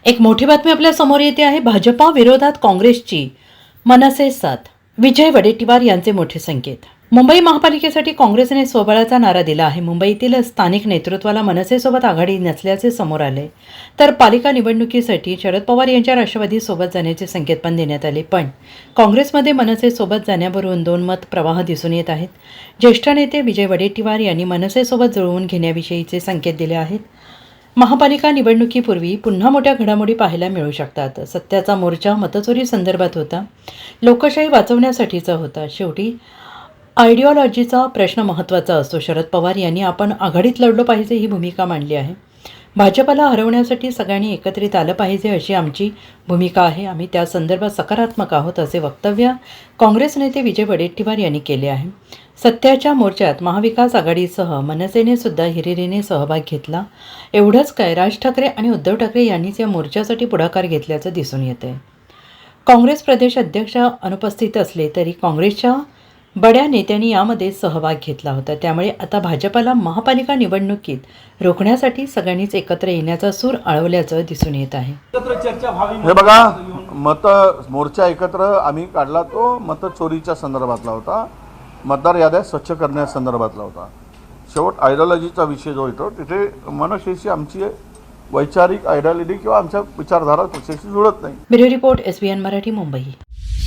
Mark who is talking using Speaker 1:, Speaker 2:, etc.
Speaker 1: एक मोठी बातमी आपल्या समोर येते आहे. भाजपा विरोधात काँग्रेसची मनसे साथ. विजय वडेट्टीवार यांचे मोठे संकेत. मुंबई महापालिकेसाठी काँग्रेसने स्वबळाचा नारा दिला आहे. मुंबईतील स्थानिक नेतृत्वाला मनसेसोबत आघाडी नसल्याचे समोर आले, तर पालिका निवडणुकीसाठी शरद पवार यांच्या राष्ट्रवादीसोबत जाण्याचे संकेत पण देण्यात आले. पण काँग्रेसमध्ये मनसेसोबत जाण्यावरून दोन मत प्रवाह दिसून येत आहेत. ज्येष्ठ नेते विजय वडेट्टीवार यांनी मनसेसोबत जुळवून घेण्याविषयीचे संकेत दिले आहेत. महापालिका निवडणुकीपूर्वी पुन्हा मोठ्या घडामोडी पाहायला मिळू शकतात. सत्याचा मोर्चा मतचोरी संदर्भात होता, लोकशाही वाचवण्यासाठीचा होता. शेवटी आयडिओलॉजीचा प्रश्न महत्त्वाचा असतो. शरद पवार यांनी आपण आघाडीत लढलो पाहिजे ही भूमिका मांडली आहे. भाजपला हरवण्यासाठी सगळ्यांनी एकत्रित आलं पाहिजे अशी आमची भूमिका आहे. आम्ही त्या संदर्भात सकारात्मक आहोत असे वक्तव्य काँग्रेस नेते विजय वडेट्टीवार यांनी केले आहे. सत्याच्या मोर्चात महाविकास आघाडीसह मनसेने सुद्धा हिरिरीने सहभाग घेतला. एवढंच काय, राज ठाकरे आणि उद्धव ठाकरे यांनीच या मोर्चासाठी पुढाकार घेतल्याचं दिसून येतंय. काँग्रेस प्रदेश अध्यक्ष अनुपस्थित असले तरी काँग्रेसच्या बड्या नेत्यांनी यामध्ये सहभाग घेतला होता. त्यामुळे आता भाजपला महापालिका निवडणुकीत रोखण्यासाठी सगळ्यांनीच एकत्र येण्याचा सूर आळवल्याचं दिसून येत आहे.
Speaker 2: हे बघा, मोर्चा एकत्र आम्ही काढला तो मतचोरीच्या संदर्भातला होता, मतदार याद्या स्वच्छ करण्यासंदर्भातला होता. शेवट आयडिओलॉजीचा विषय जो येतो तिथे मनसेशी आमची वैचारिक आयडिओलॉजी किंवा आमच्या विचारधारा पक्षाशी जुळत नाही.
Speaker 1: Bureau report, SBN Marathi, Mumbai.